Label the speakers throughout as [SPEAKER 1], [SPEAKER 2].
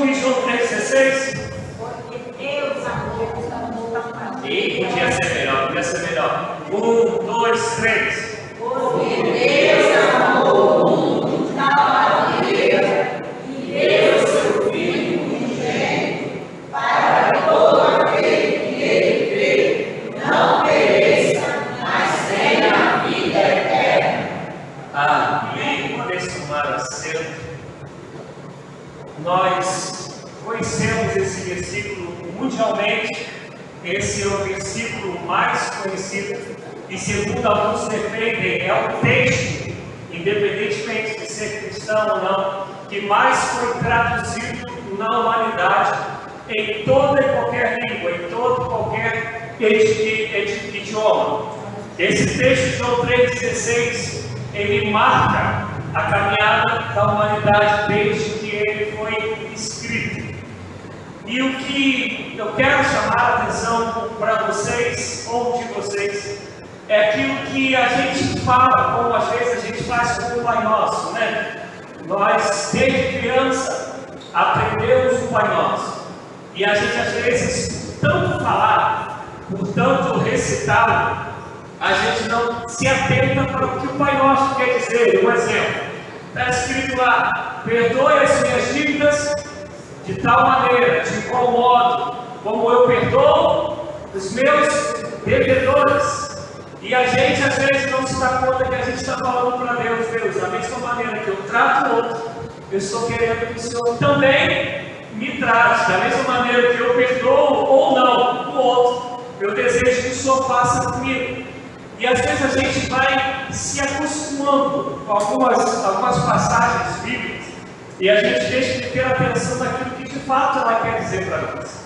[SPEAKER 1] diz João 3,16?
[SPEAKER 2] Porque Deus amou o mundo.
[SPEAKER 1] E podia ser melhor, podia ser melhor. 1, 2, 3.
[SPEAKER 2] Porque Deus amou o mundo de tal maneira que deu seu Filho unigênito, para que todo aquele que nele crê não pereça, mas tenha a vida eterna.
[SPEAKER 1] Amém. Deixa o mar acento. Nós conhecemos esse versículo mundialmente. Esse é o versículo mais conhecido e, segundo alguns defendem, é o texto, independentemente de ser cristão ou não, que mais foi traduzido na humanidade, em toda e qualquer língua, em todo e qualquer idioma. Esse texto de João 3,16, ele marca a caminhada da humanidade desde que ele foi escrito. E o que eu quero chamar a atenção para vocês, ou de vocês, é aquilo que a gente fala, como às vezes a gente faz com o Pai Nosso, né? Nós, desde criança, aprendemos o Pai Nosso. E a gente, às vezes, por tanto falar, por tanto recitá-lo, a gente não se atenta para o que o Pai Nosso quer dizer. Um exemplo, está escrito lá: perdoe as minhas dívidas de tal maneira, de igual modo, como eu perdoo os meus devedores. E a gente às vezes não se dá conta que a gente está falando para Deus: Deus, da mesma maneira que eu trato o outro, eu estou querendo que o Senhor também me trate. Da mesma maneira que eu perdoo ou não o outro, eu desejo que o Senhor faça comigo. E às vezes a gente vai se acostumando com algumas passagens bíblicas e a gente deixa de ter atenção naquilo que de fato ela quer dizer para nós.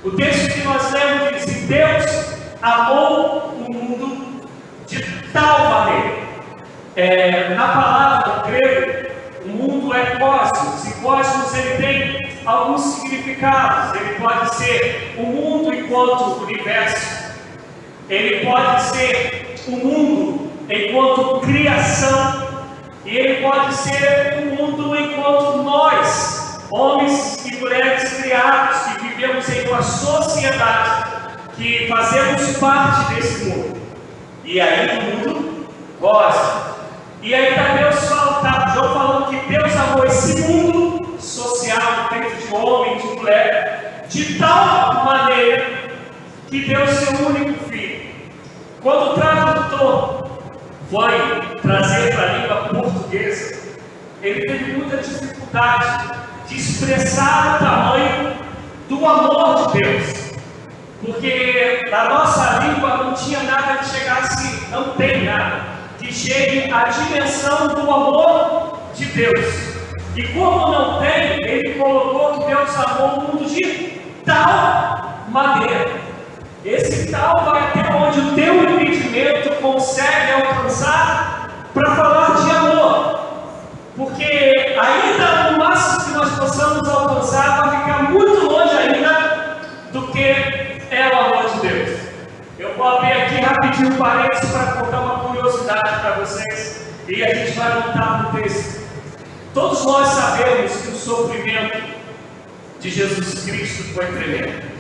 [SPEAKER 1] O texto que nós lemos diz: e Deus amou o mundo de tal maneira. Na palavra grego, o mundo é cosmos, e cosmos ele tem alguns significados. Ele pode ser o mundo enquanto universo, ele pode ser o mundo enquanto criação, e ele pode ser o mundo enquanto nós, homens e mulheres criados, que vivemos em uma sociedade, que fazemos parte desse mundo. E aí o mundo gosta. E aí está Deus João falando que Deus amou esse mundo social, feito de homem e de mulher, de tal maneira que deu seu único filho. Quando o tradutor foi trazer para a língua portuguesa, ele teve muita dificuldade de expressar o tamanho do amor de Deus, porque na nossa língua não tinha nada que chegasse, não tem nada que chegue à dimensão do amor de Deus. E como não tem, ele colocou que Deus amou o mundo de tal maneira. Esse tal vai até onde o teu entendimento consegue alcançar para falar de amor. Porque ainda o máximo que nós possamos alcançar vai ficar muito longe ainda do que é o amor de Deus. Eu vou abrir aqui rapidinho um parênteses para contar uma curiosidade para vocês, e a gente vai voltar no texto. Todos nós sabemos que o sofrimento de Jesus Cristo foi tremendo.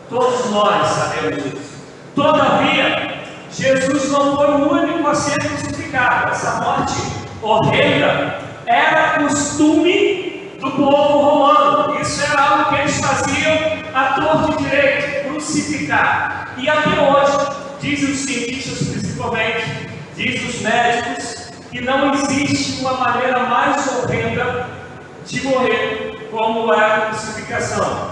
[SPEAKER 1] Todos nós sabemos disso. Todavia, Jesus não foi o único a ser crucificado. Essa morte horrenda era costume do povo romano. Isso era algo que eles faziam à torta e direito, crucificar. E até hoje, dizem os cientistas principalmente, dizem os médicos, que não existe uma maneira mais horrenda de morrer como é a crucificação.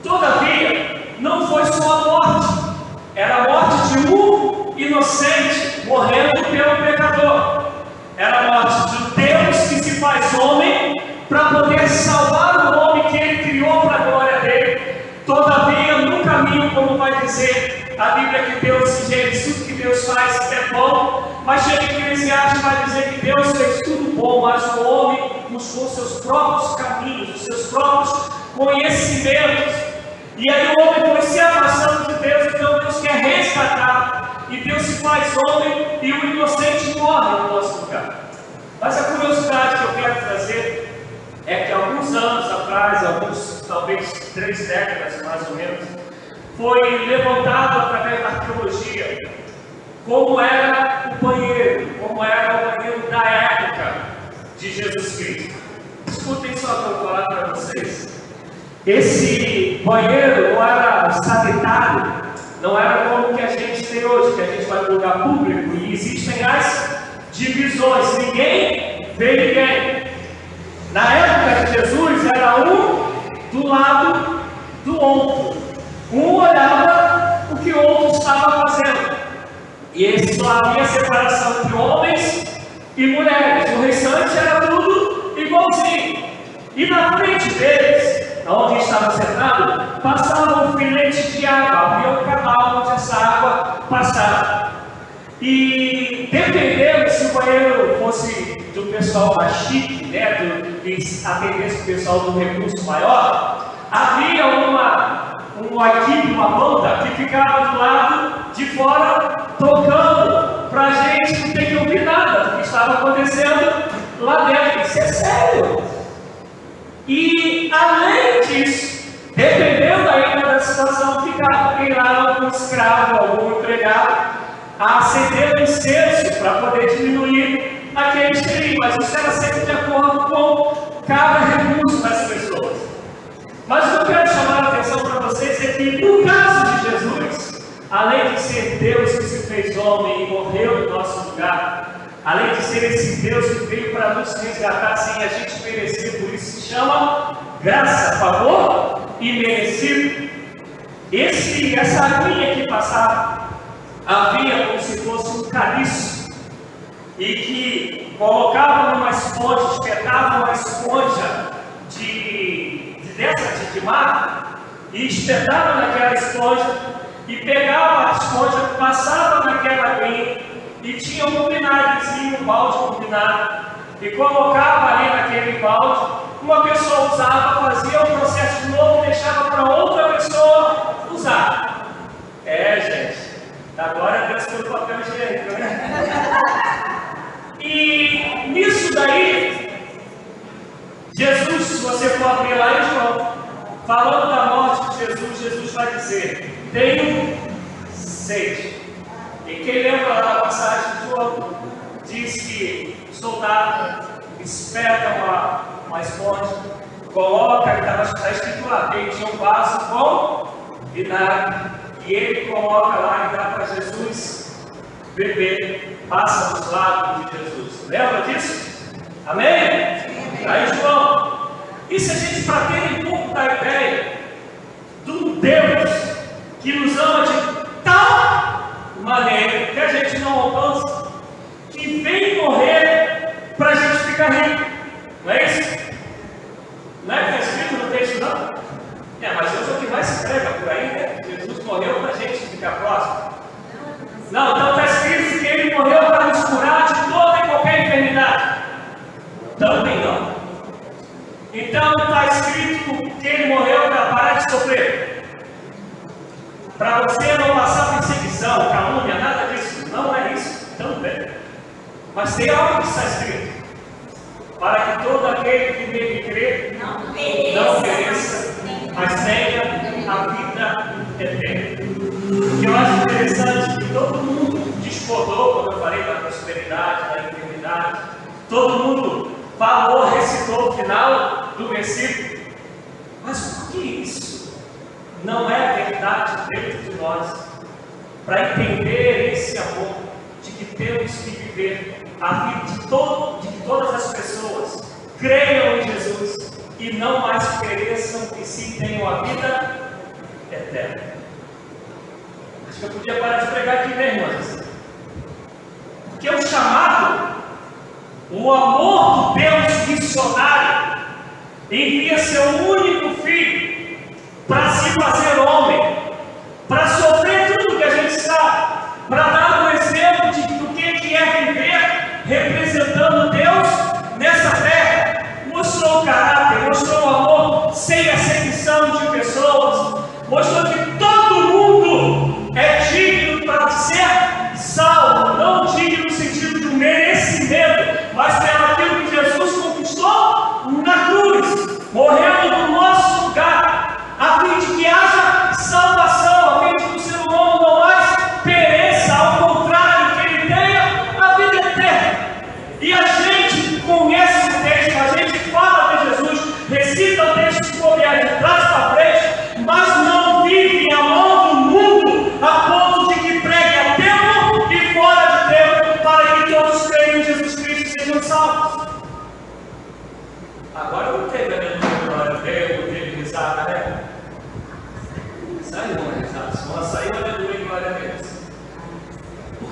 [SPEAKER 1] Todavia, não foi só a morte, era a morte de um inocente morrendo pelo pecador. Era a morte de Deus que se faz homem para poder salvar o homem que ele criou para a glória dele. Todavia, no caminho, como vai dizer a Bíblia, que Deus, tudo que Deus faz é bom, mas chega em Eclesiastes vai dizer que Deus fez tudo bom, mas o homem buscou seus próprios caminhos, os seus próprios conhecimentos. E aí o homem foi se afastando de Deus, então Deus quer resgatar, e Deus se faz homem, e o inocente morre no nosso lugar. Mas a curiosidade que eu quero trazer é que alguns anos atrás, alguns 3 décadas mais ou menos, foi levantado através da arqueologia como era o banheiro da época de Jesus Cristo. Escutem só o que eu vou falar para vocês. Esse banheiro não era sanitário, não era como o que a gente tem hoje, que a gente vai no lugar público e existem as divisões, ninguém vê ninguém. Na época de Jesus era um do lado do outro, um olhava o que o outro estava fazendo, e só havia separação entre homens e mulheres, o restante era tudo igualzinho. E na frente deles, onde estava sentado, passava um filete de água, havia um canal onde essa água passava. E dependendo se o banheiro fosse do pessoal mais chique, né, que atendesse o pessoal do recurso maior, havia uma equipe, uma banda que ficava do lado de fora tocando para a gente não ter que ouvir nada do que estava acontecendo lá dentro. Isso é sério. E além disso, dependendo ainda da situação, ficava alguém lá, algum escravo, algum empregado, a acender um incenso para poder diminuir aquele cheirinho, mas isso era sempre de acordo com cada recurso das pessoas. Mas o que eu quero chamar a atenção para vocês é que, no caso de Jesus, além de ser Deus que se fez homem e morreu em nosso lugar, além de ser esse Deus que veio para nos resgatar sem a gente merecer, por isso se chama graça, favor e merecido. Essa aguinha que passava, havia como se fosse um caliço, e que colocava numa esponja, espetava uma esponja de mar, e espetava naquela esponja, e pegava a esponja, passava naquela aguinha, e tinha um vinagrezinho, um balde com vinagre, e colocava ali naquele balde, uma pessoa usava, fazia um processo de novo e deixava para outra pessoa usar. Gente, agora Deus pelo papel higiênico, né? E nisso daí, Jesus, se você for abrir lá em João, falando da morte de Jesus, Jesus vai dizer: tenho sede. E quem lembra lá da passagem de João, diz que o soldado espeta uma esponja, coloca, está escrito lá, tinha um vaso com vinagre, e ele coloca lá e dá para Jesus beber, passa dos lábios de Jesus. Lembra disso? Amém? Aí João, e se a gente, para ter um pouco da ideia do Deus que nos ama de tal maneira que a gente não alcança, que vem morrer para a gente ficar rico, não é isso? Não é que está escrito no texto, não? Mas Deus é o que mais se prega por aí, né? Jesus morreu para a gente ficar próximo. Não, então está escrito que Ele morreu para nos curar de toda e qualquer enfermidade. Também não. Então está escrito que Ele morreu para parar de sofrer, para você não passar perseguição, calúnia, nada disso. Não é isso também. Mas tem algo que está escrito: para que todo aquele que nele crê não pereça, mas tenha a vida eterna. O que eu acho interessante é que todo mundo discordou, como eu falei, da prosperidade, da enfermidade. Todo mundo falou, recitou o final do versículo. Mas por que isso não é verdade dentro de nós? Para entender esse amor, de que temos que viver a vida de que todas as pessoas creiam em Jesus e não mais pereçam, e sim tenham a vida eterna. Acho que eu podia parar de pregar aqui, né, irmãs? Porque o chamado, o amor do Deus missionário, envia seu único filho para se fazer homem, para sofrer tudo que a gente sabe, para dar um exemplo do que é viver representando Deus nessa terra. Mostrou o caráter, mostrou o amor sem acepção de pessoas, mostrou que todo mundo é digno para ser salvo, não digno no sentido de um merecimento, mas pelo aquilo que Jesus conquistou na cruz, morrendo no nosso lugar, a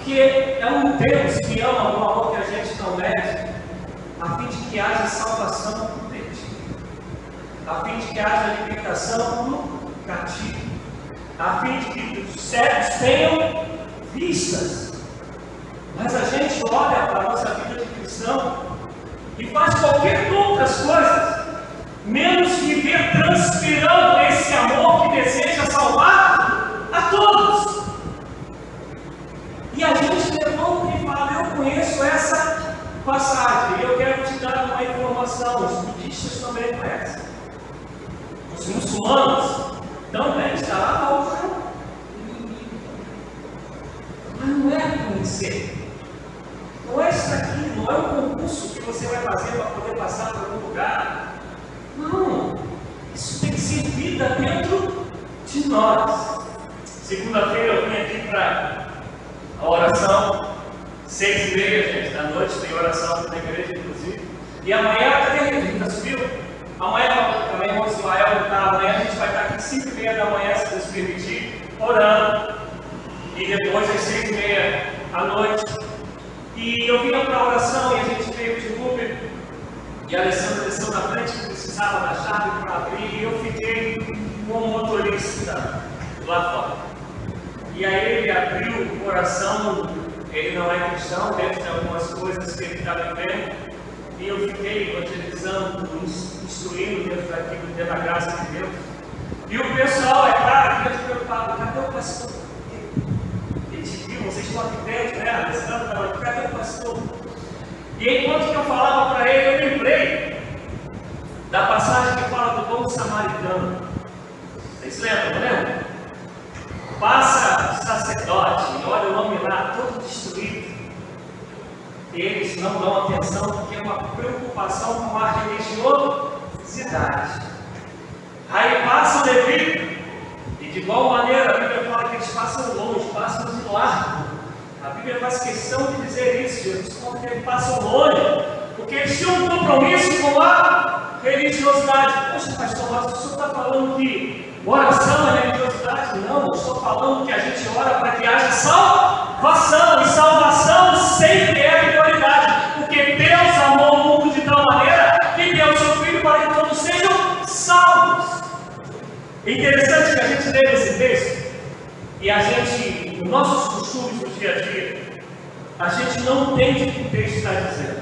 [SPEAKER 1] Porque é um Deus que ama com amor que a gente não mede, a fim de que haja salvação no perdido, a fim de que haja libertação no cativo, a fim de que os cegos tenham vistas. Mas a gente olha para a nossa vida de cristão e faz qualquer outras coisas, menos viver transpirando esse amor que deseja salvar a todos. E a gente levanta e fala: eu conheço essa passagem, eu quero te dar uma informação. Os budistas também conhecem, os muçulmanos também está lá na outra. Mas não é conhecer, não é isso aqui, não é um concurso que você vai fazer para poder passar para algum lugar. Não, isso tem que ser vida dentro de nós. Segunda-feira eu vim aqui para a oração, 6h30, gente, da noite tem oração aqui na igreja, inclusive. E amanhã, cadê a Rita? Subiu? Amanhã, também o Ismael está, amanhã a gente vai estar aqui 5h30 da manhã, se Deus permitir, orando. E depois às 6h30 à noite. E eu vinha para a oração e a gente veio de Uber. E a Alessandra desceu na frente, que precisava da chave para abrir. E eu fiquei com o motorista lá fora. E aí ele abriu o coração, ele não é cristão, dentro de algumas coisas que ele está vivendo. E eu fiquei evangelizando, instruindo dentro daquilo, dentro da graça de Deus. E o pessoal, é claro, fica preocupado: cadê o pastor? Vocês estão aqui dentro, né? Alessandro estava aqui, cadê o pastor? E enquanto que eu falava para ele, eu lembrei da passagem que fala do bom samaritano. Vocês lembram, não lembram? Passa o sacerdote e olha o homem lá todo destruído. Eles não dão atenção porque é uma preocupação com a religiosidade. Aí passa o levita. E de igual maneira, a Bíblia fala que eles passam longe, passam de largo. A Bíblia faz questão de dizer isso. Jesus fala que eles passam longe, porque eles tinham um compromisso com a religiosidade. Poxa, pastor, mas o senhor está falando que oração é religiosidade? Não, eu estou falando que a gente ora para que haja salvação. E salvação sempre é prioridade, porque Deus amou o mundo de tal maneira que deu o seu Filho para que todos sejam salvos. Interessante que a gente lê esse texto e a gente, nos nossos costumes do dia a dia, a gente não entende o que o texto está dizendo.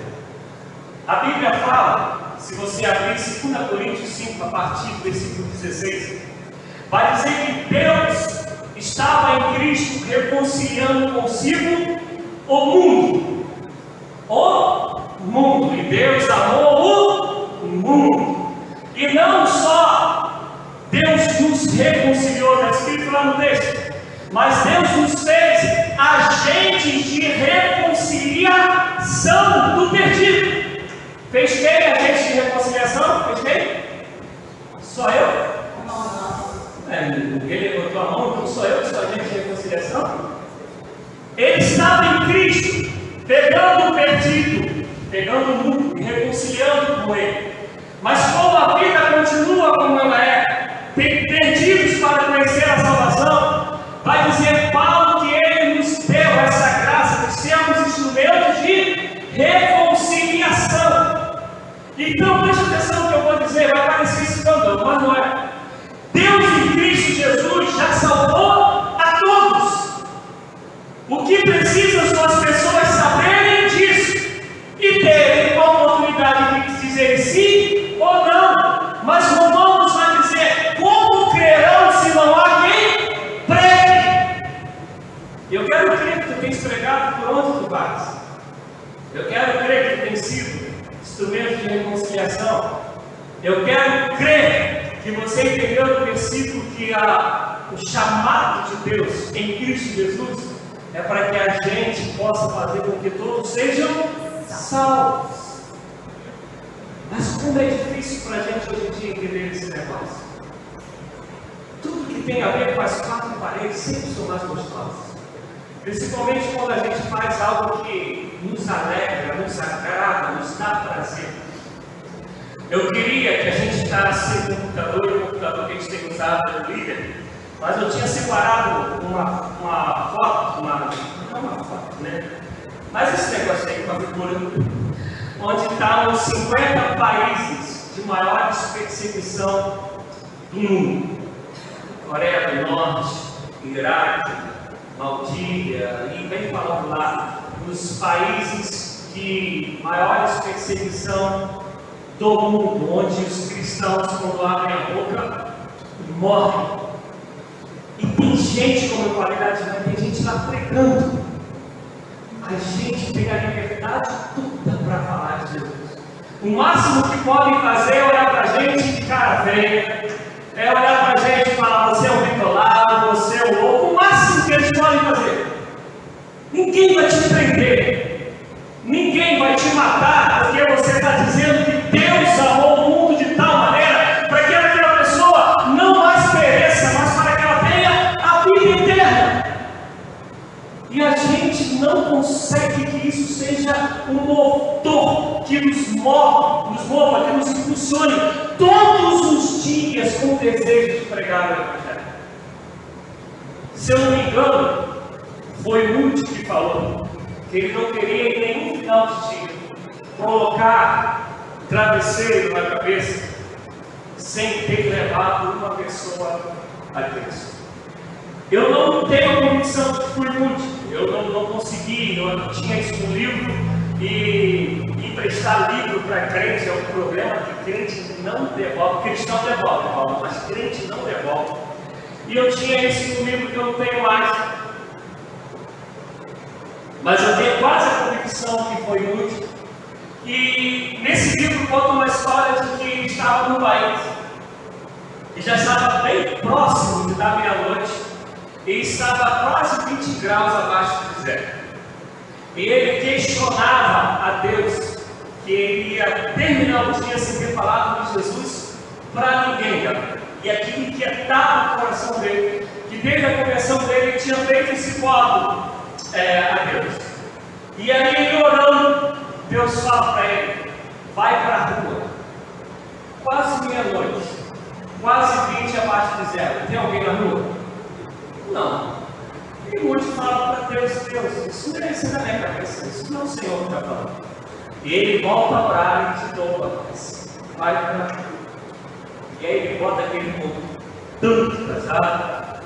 [SPEAKER 1] A Bíblia fala, se você abrir 2 Coríntios 5, a partir do versículo 16, vai dizer que Deus estava em Cristo reconciliando consigo o mundo. O mundo. E Deus amou o mundo. E não só Deus nos reconciliou, está escrito lá no texto, mas Deus nos fez agentes de reconciliação do perdido. Fez quem agente de reconciliação? Fez quem? Só eu? Ele levantou a mão, então sou eu que sou agente de reconciliação? Ele estava em Cristo, pegando o perdido, pegando o mundo e reconciliando com ele. Mas como a vida continua como ela é, perdidos para conhecer a salvação, vai dizer Paulo que ele nos deu essa graça de sermos instrumentos de reconciliação. Então preste atenção no que eu vou dizer, vai parecer escândalo, mas não é. Deus em Cristo Jesus já salvou a todos. O que precisam são as pessoas saberem disso e terem a oportunidade de dizer sim ou não. Mas Romanos vai dizer: como crerão se não há quem pregue? Eu quero crer que tu tens pregado por onde tu vais. Eu quero crer que tu tens sido instrumento de reconciliação. Eu quero crer que você entendeu no versículo que o chamado de Deus em Cristo Jesus é para que a gente possa fazer com que todos sejam salvos. Mas como é difícil para a gente hoje em dia entender esse negócio. Tudo que tem a ver com as 4 paredes sempre são mais gostosas. Principalmente quando a gente faz algo que nos alegra, nos agrada, nos dá prazer. Eu queria que a gente entrasse no computador, e o computador que a gente tem usado é o líder, mas eu tinha separado uma foto, Mas esse negócio aí, uma figura, onde estavam os 50 países de maior perseguição do mundo. Coreia do Norte, Iraque, Maldívia, e vem falando lá, os países de maior perseguição do mundo, onde os cristãos, quando abrem a boca, morrem. E tem gente, como eu falei, tem gente lá pregando. A gente tem a liberdade toda para falar de Jesus. O máximo que podem fazer é olhar para a gente de cara feia, é olhar para a gente e falar: você é um bitolado, você é um louco. O máximo que eles podem fazer. Ninguém vai te prender, ninguém vai te matar, porque você está dizendo que Deus amou o mundo de tal maneira para que aquela pessoa não mais pereça, mas para que ela tenha a vida eterna. E a gente não consegue que isso seja um motor que nos mova, que nos impulsione todos os dias com o desejo de pregar o Evangelho. Se eu não me engano, foi Moody que falou que ele não queria em nenhum final de dia colocar travesseiro na cabeça sem ter levado uma pessoa a Cristo. Eu não tenho a convicção que foi Moody. Eu não consegui, eu não tinha isso no livro, e emprestar livro para crente é um problema que crente não devolve. Cristão devolve, Paulo, mas crente não devolve. E eu tinha isso no livro que eu não tenho mais. Mas eu tenho quase a convicção que foi Moody. E nesse livro conta uma história de que ele estava no país e já estava bem próximo da meia-noite. E estava quase 20 graus abaixo de zero. E ele questionava a Deus que ele ia terminar o dia sem ter falado de Jesus para ninguém, cara. E aquilo inquietava o coração dele, que desde a conversão dele ele tinha feito esse voto a Deus. E aí ele orando, Deus fala para ele: vai para a rua, quase meia-noite, quase 20 abaixo de zero. Tem alguém na rua? Não. E muitos falam para Deus: Deus, isso não é isso da minha cabeça, isso não é o Senhor que está falando. E ele volta a orar e de novo a voz: vai para a rua. E aí ele bota aquele montão, sabe?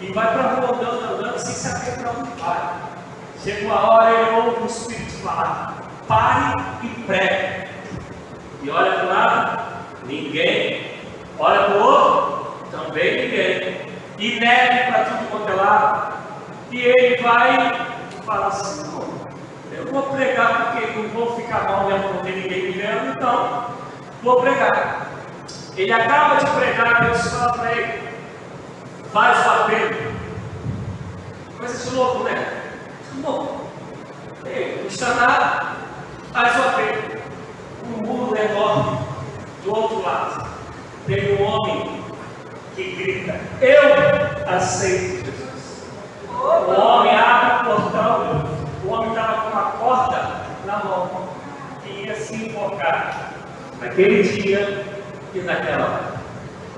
[SPEAKER 1] E vai para a rua andando, sem saber para onde vai. Chega uma hora ele ouve o Espírito falar: pare e pregue. E olha para o lado, ninguém. Olha para o outro, também ninguém. E neve para tudo quanto é lado. E ele vai e fala assim: não, eu vou pregar porque não vou ficar mal mesmo, não tem ninguém me vendo, então vou pregar. Ele acaba de pregar, Deus fala para ele: faz o apelo. Coisa de louco, né? Louco. Ei, não está nada, faz o apelo. Um muro enorme do outro lado. Tem um homem que grita: eu aceito Jesus. O homem abre o portão, o homem estava com uma corda na mão, que ia se enforcar naquele dia e naquela hora.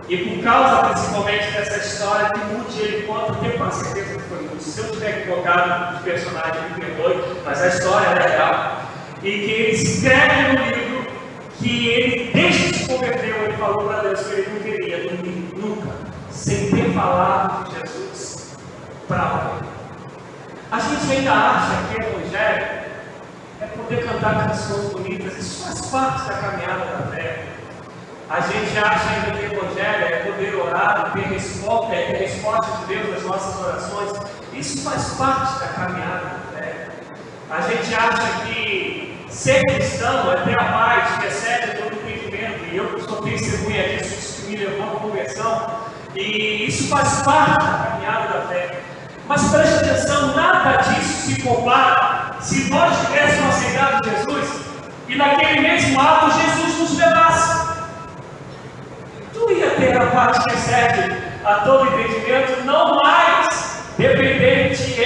[SPEAKER 1] E por causa principalmente dessa história que Moody ele conta, eu tenho quase certeza que foi Moody. Se eu tiver equivocado de personagem, me perdoe, mas a história é legal. E que ele escreve no livro que ele, desde que se converteu, ele falou para Deus que ele não queria dormir nunca sem ter falado de Jesus para alguém. A gente ainda acha que o Evangelho é poder cantar canções bonitas, isso faz parte da caminhada da fé. A gente acha ainda que o Evangelho é poder orar, ter resposta de Deus nas nossas orações, isso faz parte da caminhada da fé. A gente acha que ser cristão é ter a paz que excede todo entendimento, e eu sou testemunha disso, isso que me levou à conversão, e isso faz parte da caminhada da fé. Mas preste atenção, nada disso se compara se nós tivéssemos aceitado Jesus e naquele mesmo ato Jesus nos levasse. Tu ia ter a paz que excede a todo entendimento, não mais dependente,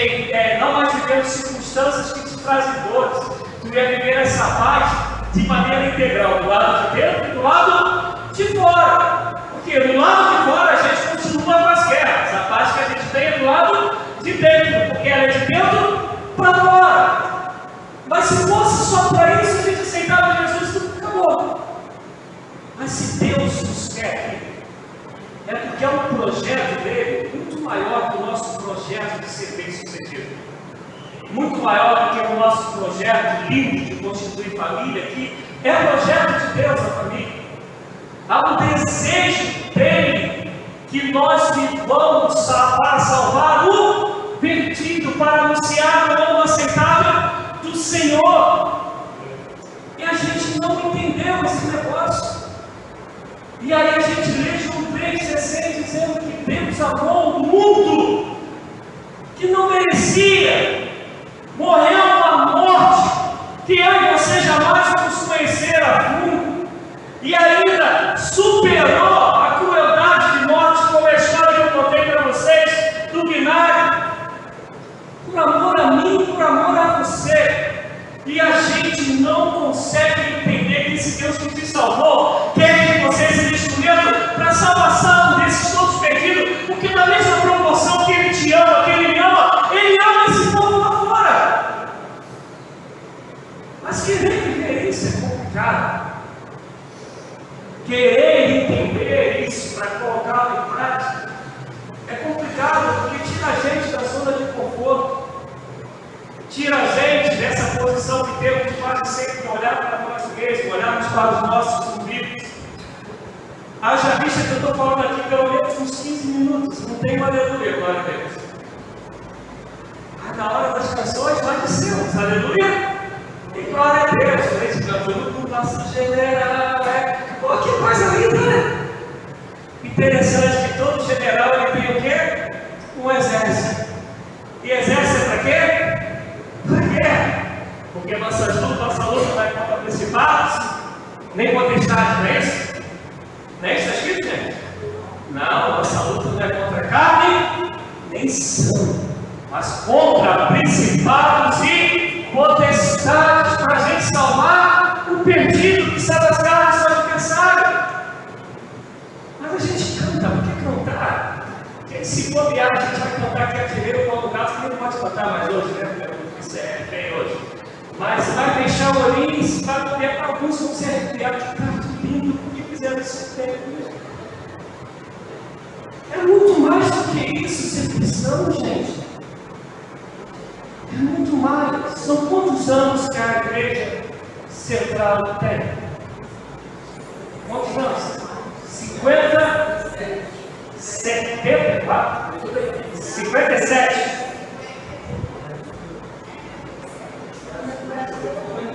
[SPEAKER 1] não mais vivendo circunstâncias que te trazem dores. Tu ia viver essa paz de maneira integral, do lado de dentro e do lado de fora. Porque do lado de fora a gente continua com as guerras, a paz que a gente tem é do lado de dentro, porque ela é de dentro para fora. para isso, a gente aceitava Jesus, tudo acabou. Mas se Deus nos quer aqui, é porque é um projeto dele muito maior que o nosso projeto de ser bem-sucedido. Muito maior do que o nosso projeto lindo de constituir família aqui. É projeto de Deus a família. Há um desejo dele que nós vivamos para salvar o perdido, para anunciar o nome aceitável do Senhor. E a gente não entendeu esse negócio. E aí a gente lê João 3,16 dizendo que Deus amou o mundo que não merecia, morreu uma morte que eu e você jamais vamos conhecer a fundo, e ainda superou a crueldade de morte, como a história que eu contei para vocês do vinagre, por amor a mim, por amor a você. E a gente não consegue entender que esse Deus que te salvou quer que você seja instrumento para a salvação desses todos perdidos, porque na mesma proporção que Ele te ama, que Ele ama esse povo lá fora. Mas querer viver isso é complicado. Querer entender isso para colocá-lo em prática é complicado, porque tira a gente da zona de conforto. Tira a gente dessa posição que temos de quase sempre olhar para nós mesmos, olharmos para os nossos umbigos. Haja vista que eu estou falando aqui pelo menos uns 15 minutos, não tem aleluia, glória a Deus. Na hora das canções, nós dissemos aleluia e glória a Deus. A gente cantando com o nosso general, Pô, que coisa linda, né? Interessante que todo general ele tem o quê? Um exército. E exército é para quê? Porque nossa luta não é contra principados, nem potestades, não é isso? Não é isso que está escrito, gente? Não, nossa luta não é contra carne, nem sangue, mas contra principados e potestades, para a gente salvar o perdido que sai das garras do adversário. Mas a gente canta, por que cantar? Porque se bobear, a gente vai cantar aqui a primeiro quando o gato que nem pode cantar mais hoje, né? Isso é bem hoje. Mas vai deixar o olhinho, vai poder para alguns vão se arrepiar, que canto lindo, porque fizeram isso tempo. É muito mais do que isso ser cristão, gente. É muito mais. São quantos anos que a igreja central tem? Quantos anos? 50? 74? 57?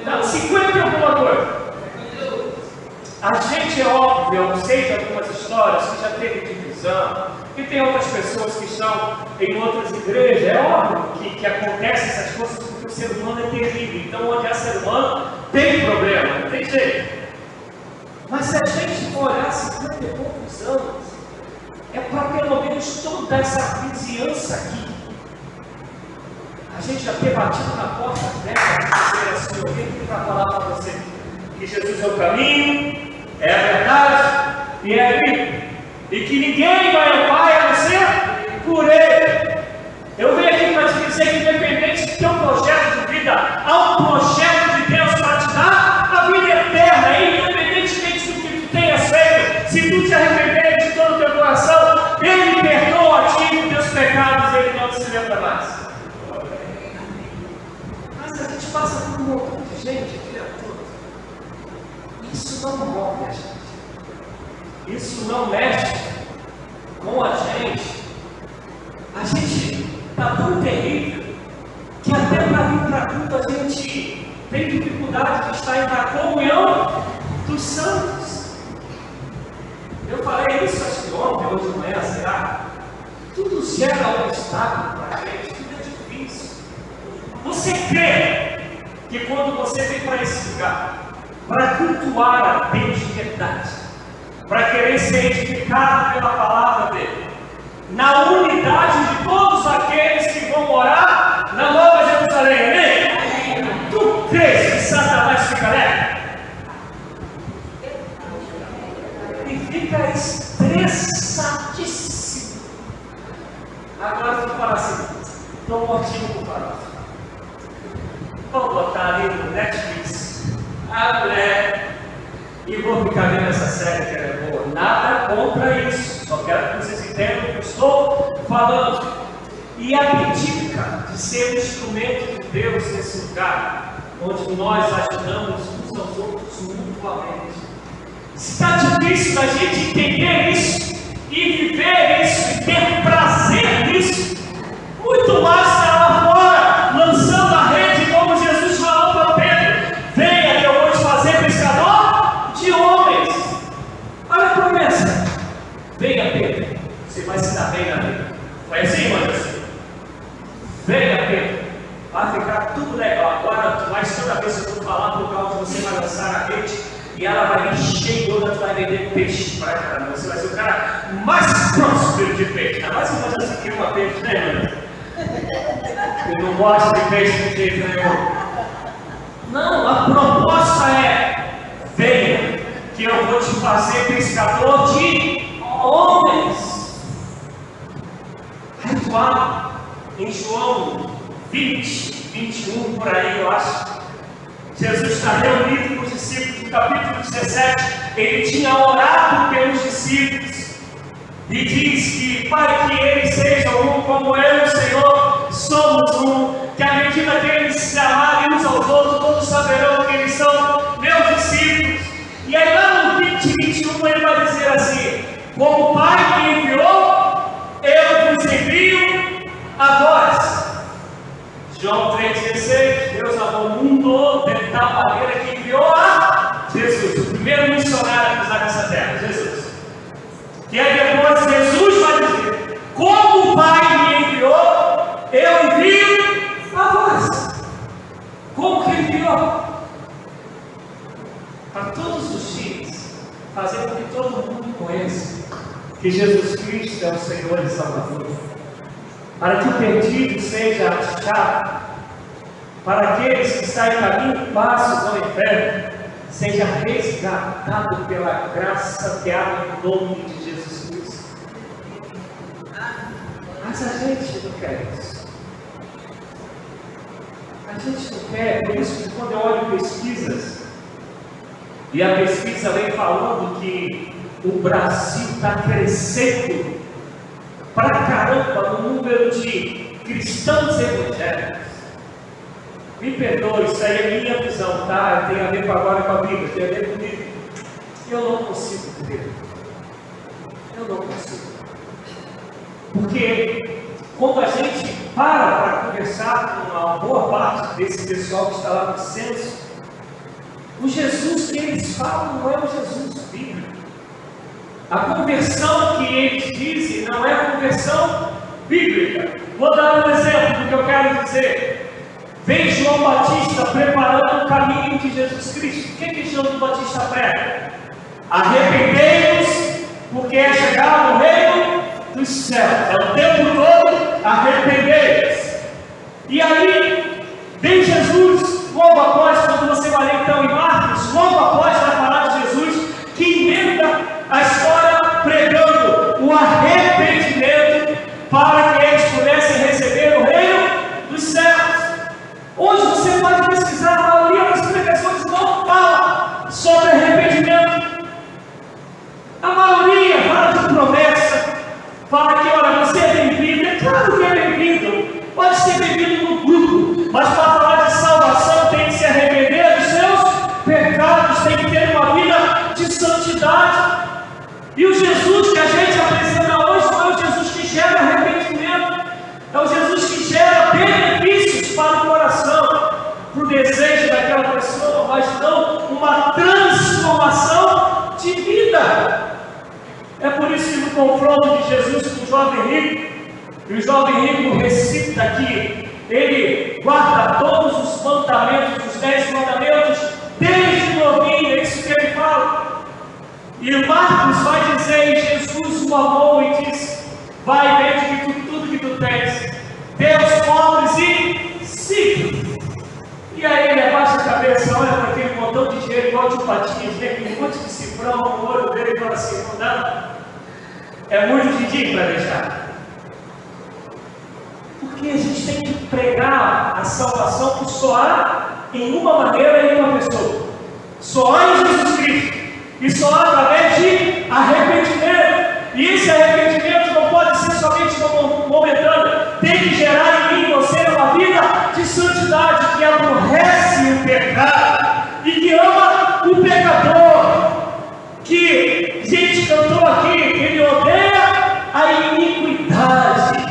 [SPEAKER 1] Não, 50 e alguma coisa. A gente é óbvio, eu sei de algumas histórias que já teve divisão, que tem outras pessoas que estão em outras igrejas. É óbvio que acontecem essas coisas porque o ser humano é terrível. Então, onde há ser humano, tem problema, não tem jeito. Mas se a gente for olhar 50 e poucos anos, é para pelo menos toda essa vizinhança aqui. A gente já ter batido na porta dela e dizer assim: eu vim para falar para você que Jesus é o caminho, é a verdade e é a vida, e que ninguém vai ao Pai a não ser por Ele. Eu venho aqui para te dizer que, independente do teu projeto de vida, há um projeto de Deus para te dar a vida eterna, e independentemente do que tu tenhas feito, se tu te arrepender de todo o teu coração, Ele perdoa a ti os teus pecados e Ele não te lembra mais. Mas a gente passa por um montão de gente aqui a tudo. Isso não move a gente. Isso não mexe com a gente. A gente está tão terrível que até para vir para culto a gente tem dificuldade de estar na comunhão dos santos. Eu falei isso acho que ontem, hoje de manhã, será? Tudo gera um obstáculo para a gente, tudo é difícil. Você crê que quando você vem para esse lugar, para cultuar a Deus de verdade, para querer ser edificado pela palavra dele, na unidade de todos aqueles que vão morar na Nova Jerusalém, amém? Tu crês que Satanás fica leve? E fica estressadíssimo. Agora tu fala assim: estou mortinho com farofa. Vamos botar ali no Netflix a mulher. E vou ficar vendo essa série que é boa. Nada contra isso. Só quero que vocês entendam o que eu estou falando. E abdica de ser um instrumento de Deus nesse lugar, onde nós ajudamos uns aos outros mutuamente. Está difícil da gente entender isso e viver isso e ter prazer nisso. Muito mais estar lá fora, lançando a rede, como Jesus falou para Pedro: venha que eu vou te fazer pescador de homens. Olha a promessa: venha, Pedro, você vai se dar bem na vida. Foi assim, mano? Venha, Pedro, vai ficar tudo legal. Agora tu vai, toda vez que eu vou falar por causa, você vai lançar a rede e ela vai encher toda, tu vai vender peixe para caramba. Você vai ser o cara mais próspero de peixe. Ainda mais que você quer uma peixe, né, mano? Eu não gosto de peixe de jeito nenhum. Não, a proposta é: venha, que eu vou te fazer pescador de homens. Ritual em João 20, 21, por aí eu acho. Jesus está reunido com os discípulos. No capítulo 17, ele tinha orado pelos discípulos e diz que, Pai, que eles sejam um, como eu e o Senhor somos um, que à medida que eles se amarem uns aos outros, todos saberão que eles são meus discípulos. E aí lá no 20, 21, ele vai dizer assim: como o Pai me enviou, eu vos envio a vós. João 3,16, Deus amou o mundo de tal maneira que enviou a Jesus, o primeiro missionário a pisar nessa terra, Jesus. E aí depois Jesus vai dizer: como o Pai me enviou, eu envio a vós. Como que ele enviou? Para todos os dias, fazer com que todo mundo conheça que Jesus Cristo é o Senhor e Salvador, para que o perdido seja achado, para aqueles que saem caminho passos ao inferno, seja resgatado pela graça que há no nome de Jesus Cristo. Mas a gente não quer isso. A gente não quer. Por isso que quando eu olho pesquisas, e a pesquisa vem falando que o Brasil está crescendo pra caramba no número de cristãos evangélicos. Me perdoe, isso aí é minha visão, tá? Tem a ver agora com a Bíblia, tem a ver comigo. Eu não consigo crer. Eu não consigo. Porque quando a gente para conversar com uma boa parte desse pessoal que está lá no censo, o Jesus que eles falam não é o Jesus bíblico. A conversão que eles dizem não é conversão bíblica. Vou dar um exemplo do que eu quero dizer. Vem João Batista preparando o caminho de Jesus Cristo. O que João Batista prega? Arrependei-vos, porque é chegado o reino dos céus. É o tempo todo, arrependei-vos. E aí, vem Jesus, logo após, quando você vai ler então em Marcos, logo após vai falar de Jesus, que emenda a história pregando o arrependimento para que eles pudessem receber o reino dos céus. Hoje você pode pesquisar, a maioria das pregações não fala sobre arrependimento. A maioria fala de promessa, fala que, olha, você é bem-vindo. É claro que é bem-vindo, pode ser bem-vindo no grupo, mas para falar de salvação tem que se arrepender dos seus pecados, tem que ter uma vida de santidade. E o Jesus que a gente apresenta hoje não é o Jesus que gera arrependimento, é o Jesus que gera benefícios para o coração, para o desejo daquela pessoa, mas não uma transformação de vida. É por isso que no confronto de Jesus com o jovem rico, e o jovem rico recita aqui, ele guarda todos os mandamentos, os 10 mandamentos, desde novinho, é isso que ele fala. E o Marcos vai dizer, e Jesus o amou e disse: vai, vende tudo que tu tens, dê aos pobres e siga. E aí ele abaixa a cabeça, olha para aquele montão de dinheiro igual de patinhas, aquele monte de cifrão no olho dele e fala assim: não dá, é muito dinheiro para deixar. Porque a gente tem que pregar a salvação por só há em uma maneira e em uma pessoa. Só há em Jesus Cristo. E só há através de arrependimento. E esse arrependimento não pode ser somente momentâneo. Tem que gerar em mim e você uma vida de santidade, que aborrece o pecado e que ama o pecador. Que a gente cantou aqui, que ele odeia a iniquidade.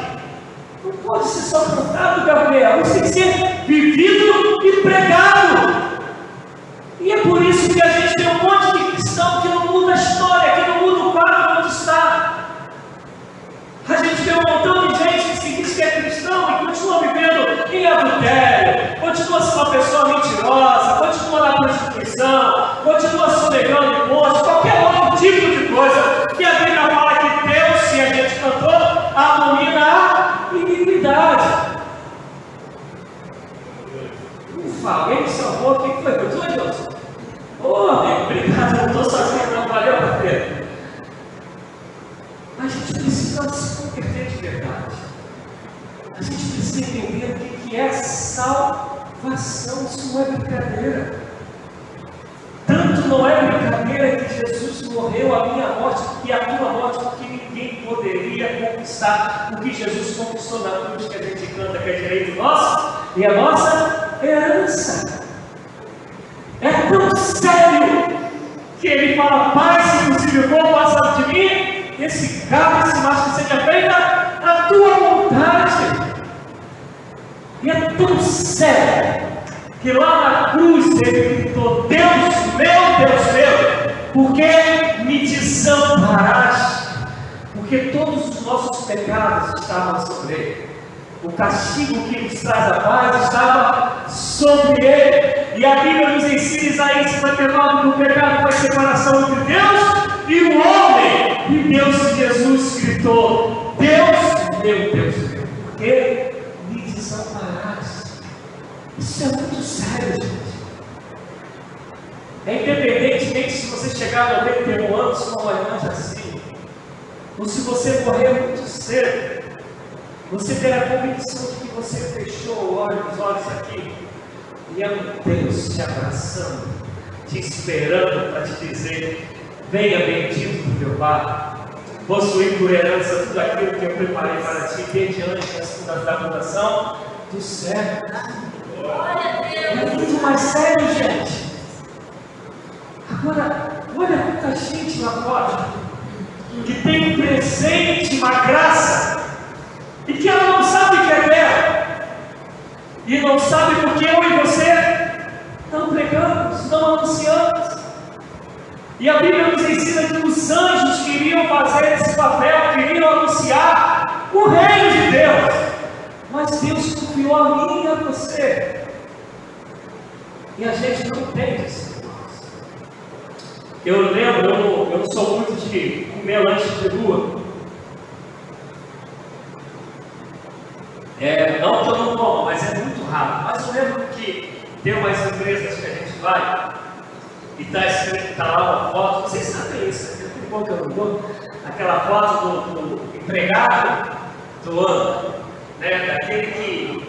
[SPEAKER 1] Não pode ser só cantado, Gabriel. Isso tem que ser vivido e pregado. E é por isso que a gente tem um monte de cristão que não muda a história, que não muda o quadro onde está. A gente vê um montão de gente que se diz que é cristão e continua vivendo em adultério, continua sendo uma pessoa mentirosa, continua na prostituição, continua sonegando imposto, qualquer outro tipo de coisa que a Bíblia fala que Deus, se a gente cantou, abomina a iniquidade. Ufa, alguém me salvou, o que foi? Eu estou Deus. Ô, amigo, obrigado, eu não estou sozinho, não, valeu, parceiro. A gente precisa se converter de verdade. A gente precisa entender o que é salvação. Isso não é brincadeira. Tanto não é brincadeira que Jesus morreu a minha morte e a tua morte, porque ninguém poderia conquistar o que Jesus conquistou na cruz, que a gente canta, que é direito nosso e a nossa herança. É tão sério que ele fala: Pai, se possível for, passa de mim esse cálice, mas que seja feita a tua vontade. E é tão sério que lá na cruz ele gritou: Deus meu, por que me desamparaste? Porque todos os nossos pecados estavam sobre ele. O castigo que nos traz a paz estava sobre ele. E a Bíblia nos ensina, Isaías 59, que o pecado foi separação entre Deus e o homem. E Deus, Jesus, gritou: Deus meu, por que me desamparaste? Isso é muito sério, gente. É independentemente se você chegar a 91 anos com uma irmã assim, ou se você morrer muito cedo, você terá a convicção de que você fechou os olhos aqui e é um Deus te abraçando, te esperando para te dizer: venha bendito do meu Pai, possuir por herança tudo aquilo que eu preparei para ti desde antes da fundação do céu. É muito mais sério, gente. Agora, olha quanta gente lá fora que tem um presente, uma graça, e que ela não sabe que é dela, e não sabe porque eu e você estamos pregando, estamos anunciando. E a Bíblia nos ensina que os anjos queriam fazer esse papel, queriam anunciar o reino de Deus, mas Deus confiou a mim e a você, e a gente não entende isso. Eu lembro, eu não sou muito de comer lanche de rua. Não que eu não como, mas é muito raro. Mas eu lembro que tem umas empresas que a gente vai e está lá uma foto, vocês sabem isso, né? Que bom que eu não dou. Aquela foto do empregado do ano, né? Daquele que,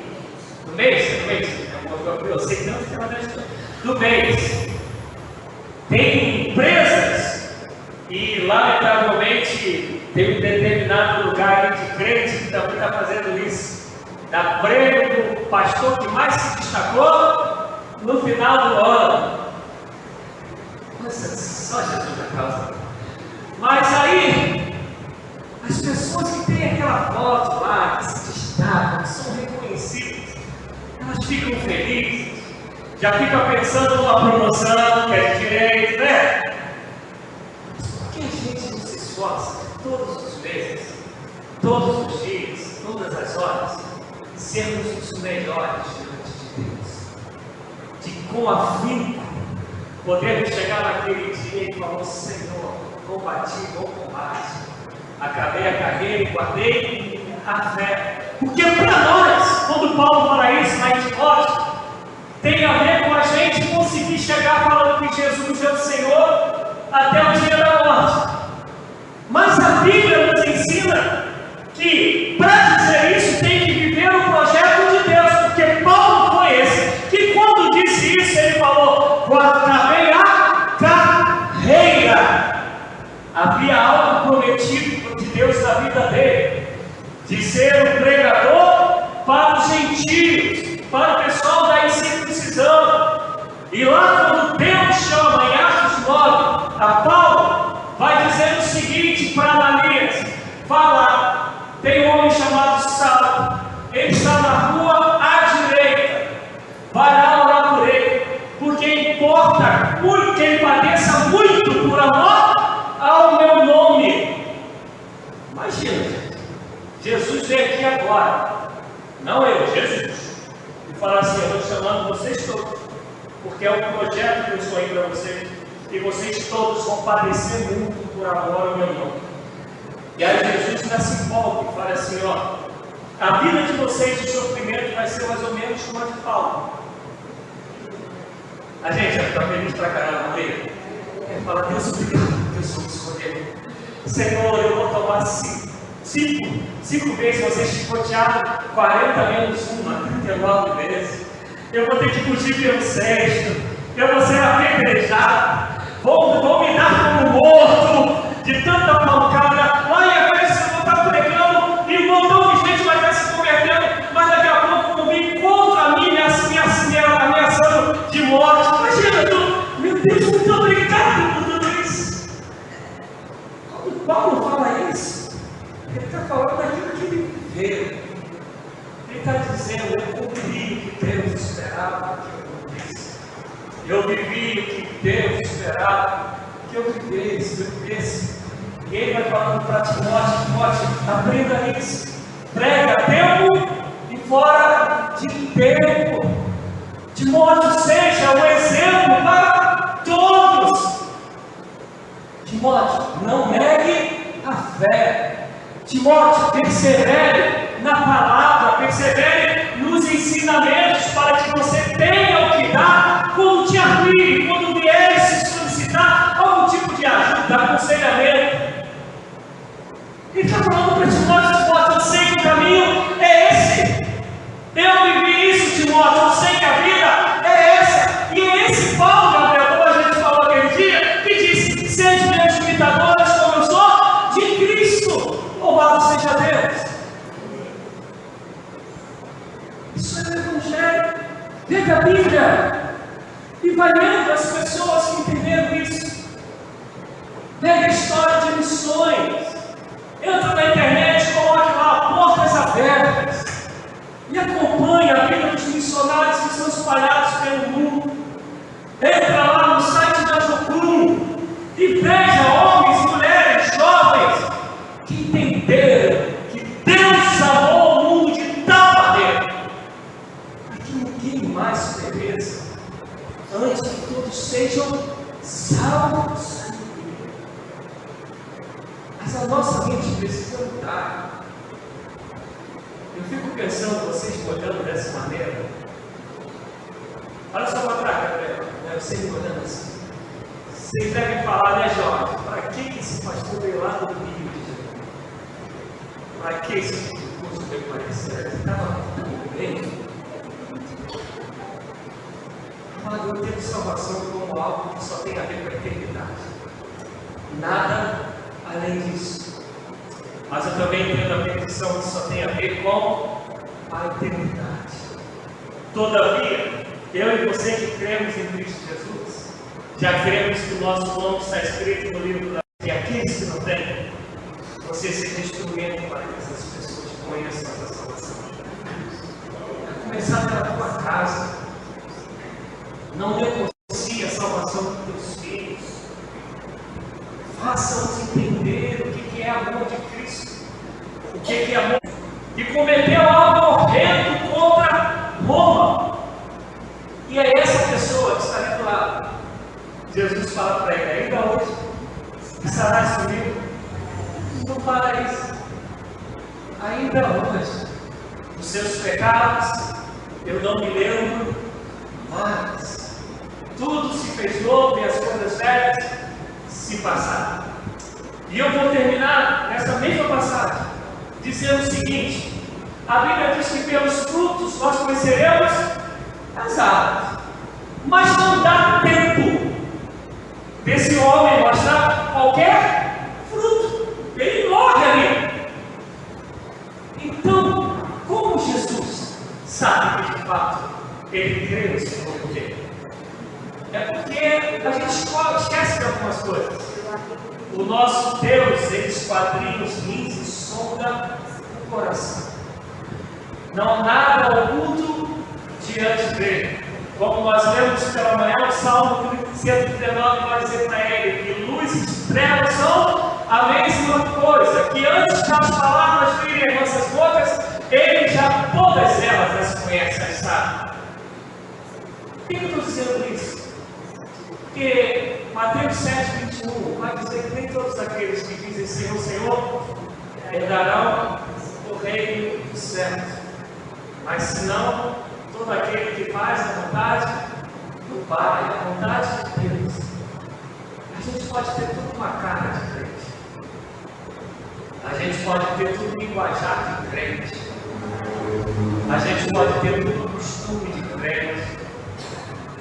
[SPEAKER 1] do mês, eu sei tanto que ela deixa, do mês. Tem empresas e, lamentavelmente, tem um determinado lugar de crente que também está fazendo isso. Dá prêmio do pastor que mais se destacou no final do ano. Nossa, só Jesus na causa. Mas aí, as pessoas que têm aquela foto lá, que se destacam, que são reconhecidas, elas ficam felizes. Já fica pensando numa promoção, que é de direito, né? Mas por que a gente não se esforça todos os meses, todos os dias, todas as horas, sermos os melhores diante de Deus? De com afinco, podermos chegar naquele dia e falar: Senhor, combati bom combate, acabei a carreira e guardei a fé. Porque para nós, quando Paulo fala isso lá em Timóteo, tem a ver com a gente conseguir chegar falando que Jesus é o Senhor até o dia da morte. Mas a Bíblia nos ensina que para dizer isso tem que viver o projeto de Deus, porque Paulo foi esse que, quando disse isso, ele falou: acabei a ser um pregador para os gentios, para o pessoal da incircuncisão. E lá quando Deus chama em Atos 9 a Paulo, vai dizer o seguinte para Ananias: fala, tem um homem chamado Saulo, ele está na rua à direita, vai lá orar por ele, porque importa muito que ele padeça muito por amor ao meu nome. Imagina, gente, Jesus veio aqui agora, não eu, Jesus, e fala assim: eu estou chamando vocês todos, porque é um projeto que eu estou aí para vocês, e vocês todos vão padecer muito por amor ao meu nome. E aí Jesus ainda se empolga e fala assim: ó, a vida de vocês de sofrimento vai ser mais ou menos como a de Paulo. A gente vai ficar feliz pra caramba, não é? Fala: Deus, obrigado, Deus, vou escolher. Senhor, eu vou tomar cinco vezes vocês chicotearam, 40 menos uma, 39 vezes. Eu vou ter que fugir pelo sexto, eu vou ser apedrejado, vou me dar como morto de tanta pancada. Lá em Efésios eu vou estar pregando e um montão de gente vai estar se convertendo, mas daqui a pouco vão vir contra mim, me ameaçando de morte. Imagina, meu Deus, muito obrigado por tudo isso. Quando Paulo fala isso, ele está falando daquilo que ele viveu. Ele está dizendo: eu cumpri o que Deus esperava que eu cumprisse. Eu vivi o que Deus esperava que eu vivesse. E ele vai falando para Timóteo: Timóteo, aprenda isso. Prega a tempo e fora de tempo. Timóteo, seja um exemplo para todos. Timóteo, não negue a fé. Timóteo, persevere na palavra, persevere nos ensinamentos, para que você tenha o que dar quando te abrir, quando vier se solicitar algum tipo de ajuda, aconselhamento. Ele está falando para Timóteo: Timóteo, eu sei que o caminho é esse. Eu vivi isso, Timóteo, eu sei que a vida é essa. E é esse Paulo, Gabriel, como a gente falou aquele dia, que disse: sede meus imitadores como eu sou de Cristo. Louvado seja Deus. Isso é o Evangelho. Pega a Bíblia e vai lendo as pessoas que entenderam isso. Pega a história de missões. Entra na internet, coloque lá Portas Abertas e acompanhe a vida dos missionários que são espalhados pelo mundo. Entra lá no site da Jocum e veja homens, mulheres, jovens que entenderam que Deus amou o mundo de tal maneira para que ninguém mais pereça, antes que todos sejam salvos. Mas a nossa mente precisa mudar. Eu fico pensando, vocês me olhando dessa maneira. Olha só para trás, Gabriel. Você me olhando assim. Vocês devem falar, né, Jorge? Para que esse pastor veio lá do Rio de Janeiro? Para que esse curso veio parecer? Estava tudo bem. Amado, eu tenho salvação como algo que só tem a ver com a eternidade. Nada além disso. Mas eu também entendo a perdição que só tem a ver com a eternidade. Todavia, eu e você que cremos em Cristo Jesus, já cremos que o nosso nome está escrito no livro da vida. E aqueles que não têm, você seja instrumento para que essas pessoas conheçam essa salvação. A começar pela tua casa. Não negocie a salvação dos teus filhos. Faça-os entender o que é amor de Cristo, o que é amor, e cometeu algo horrendo contra Roma. E é essa pessoa que está ali do lado. Jesus fala para ele: ainda hoje estarás comigo. Não para isso. Ainda hoje, os seus pecados eu não me lembro mais. Tudo se fez novo e as coisas velhas se passaram. E eu vou terminar nessa mesma passagem dizendo o seguinte: a Bíblia diz que pelos frutos nós conheceremos as árvores, mas não dá tempo desse homem mostrar qualquer fruto, ele morre ali. Então fato ele crê no Senhor dele. É porque a gente esquece de algumas coisas. O nosso Deus, ele esquadrinha os rins e sonda o coração. Não há nada oculto diante dele. Como nós lemos pela manhã, o Salmo 119 vai dizer para ele que luz e trevas são a mesma coisa, que antes das palavras virem em nossas bocas, ele já todas elas as conhece, as sabe. Por que eu estou dizendo isso? Porque Mateus 7,21 vai dizer que nem todos aqueles que dizem Senhor, Senhor, herdarão o reino dos céus, mas senão todo aquele que faz a vontade do Pai, a vontade de Deus. A gente pode ter tudo uma cara de crente, a gente pode ter tudo linguajar de crente, a gente pode ter tudo costume de crente,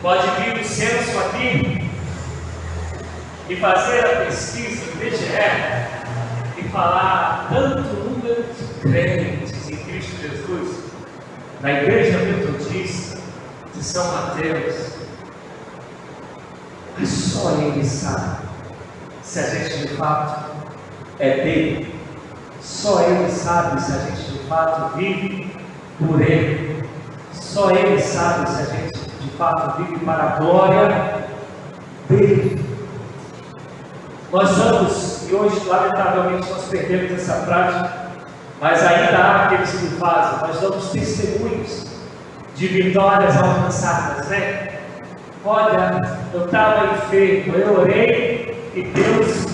[SPEAKER 1] pode vir o censo aqui e fazer a pesquisa do IBGE e falar tanto número de crentes em Cristo Jesus na Igreja Metodista de São Mateus, mas só Ele sabe se a gente de fato é dele, só Ele sabe se a gente de fato vive por Ele, só Ele sabe se a gente de fato vive para a glória dele. Nós somos, e hoje lamentavelmente nós perdemos essa prática, mas ainda há aqueles que fazem. Nós damos testemunhos de vitórias alcançadas, né? Olha, eu estava enfermo, eu orei e Deus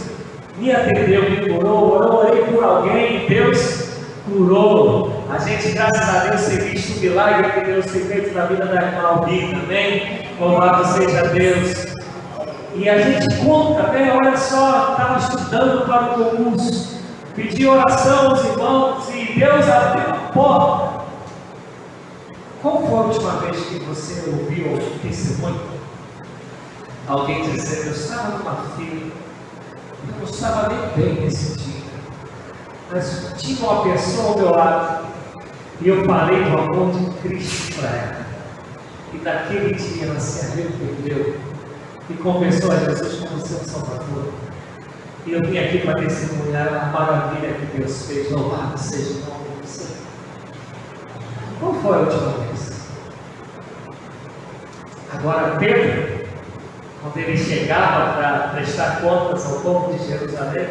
[SPEAKER 1] me atendeu, me curou. Eu orei por alguém e Deus curou. A gente, graças a Deus, tem visto o milagre que Deus tem feito na vida da irmã Albina, amém? Louvado seja Deus. E a gente conta, né? Olha só, estava estudando para o concurso, pedi oração aos irmãos e Deus abriu a porta. Qual foi a última vez que você ouviu um testemunho? Alguém dizendo, eu estava numa fila, eu não estava nem bem nesse dia, mas tinha uma pessoa ao meu lado e eu falei do amor de Cristo para ela. E naquele dia ela se arrependeu e confessou a Jesus como seu Salvador. E eu vim aqui para testemunhar a maravilha que Deus fez. Louvado seja o nome do Senhor. Qual foi a última vez? Agora Pedro, quando ele chegava para prestar contas ao povo de Jerusalém,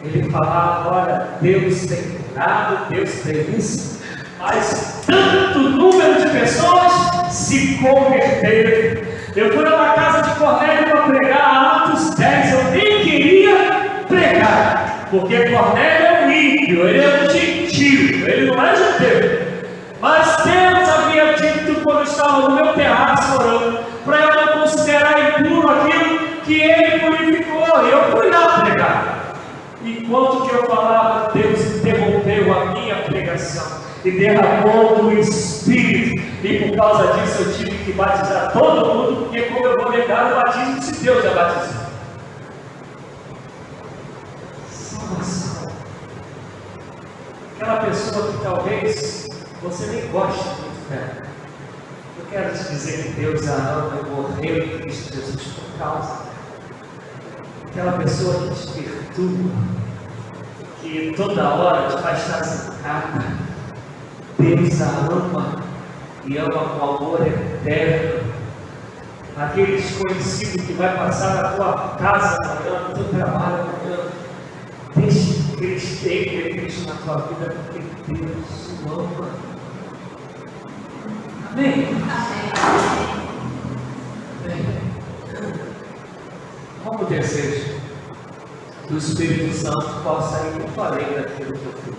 [SPEAKER 1] ele falava, olha, Deus tem curado, Deus tem isso, mas tanto número de pessoas se converteram. Eu fui numa casa de Cornélio para pregar Atos 10, eu nem queria pregar, porque Cornélio é um ímpio, ele é um gentio, ele não é judeu. Mas Deus havia dito quando eu estava no meu terraço orando, para eu não considerar impuro aquilo que ele purificou, e eu fui lá pregar. Enquanto que eu falava, Deus interrompeu a minha pregação e derramou do Espírito, e por causa disso eu tive que batizar todo mundo, porque como eu vou negar o batismo se Deus já batizou? Salvação. Aquela pessoa que talvez você nem goste muito dela, eu quero te dizer que Deus a ama e morreu em Cristo Jesus por causa dela. Aquela pessoa que te perturba, que toda hora te faz estar zancada, Deus a ama e ama com amor eterno. Aquele desconhecido que vai passar na tua casa amanhã, no teu trabalho amanhã, deixe que eles tenham Cristo na tua vida, porque Deus o ama. Amém? Amém. Como desejo que o Espírito Santo possa ir muito além daquilo que eu fiz.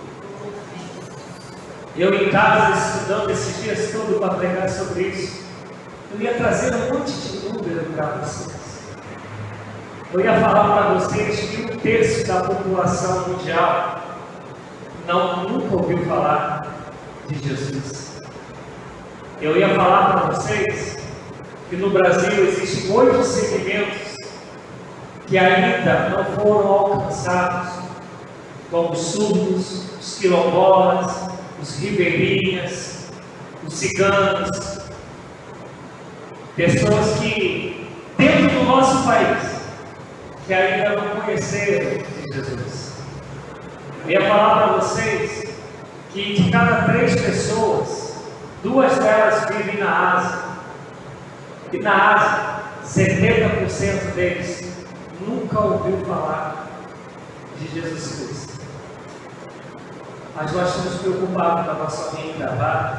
[SPEAKER 1] Eu em casa, estudando esses dias todos para pregar sobre isso, eu ia trazer um monte de número para vocês. Eu ia falar para vocês que 1/3 da população mundial nunca ouviu falar de Jesus. Eu ia falar para vocês que no Brasil existem 8 segmentos que ainda não foram alcançados, como os surdos, os quilombolas, os ribeirinhas, os ciganos, pessoas que, dentro do nosso país, que ainda não conheceram de Jesus. Eu ia falar para vocês que de cada 3 pessoas, 2 delas vivem na Ásia. E na Ásia, 70% deles nunca ouviu falar de Jesus Cristo. Mas nós estamos preocupados com a nossa linha de trabalho,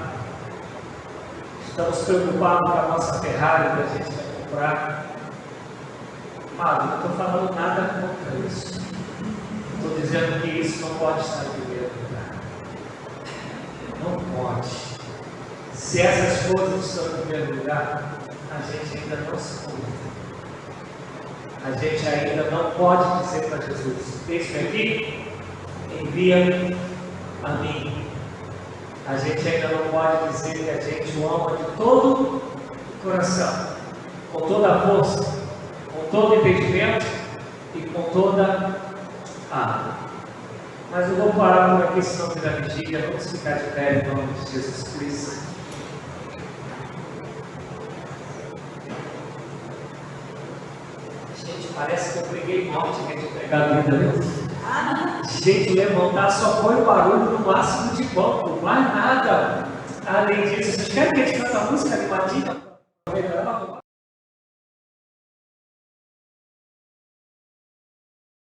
[SPEAKER 1] estamos preocupados com a nossa Ferrari que a gente vai comprar. Não estou falando nada contra isso. Estou dizendo que isso não pode estar em primeiro lugar. Não pode. Se essas coisas estão em primeiro lugar, a gente ainda não se convida. A gente ainda não pode dizer para Jesus: deixa aqui, envia-me a mim. A gente ainda não pode dizer que a gente o ama de todo o coração, com toda a força, com todo o entendimento e com toda a alma. Mas eu vou parar por aqui, senão vira vigília. Vamos ficar de pé em nome de Jesus Cristo. Gente, parece que eu preguei mal, tinha que pregar a vida, né? Gente, levantar só foi o barulho no máximo de banco, mais nada. Além disso, vocês querem que a gente cante a música animadinha?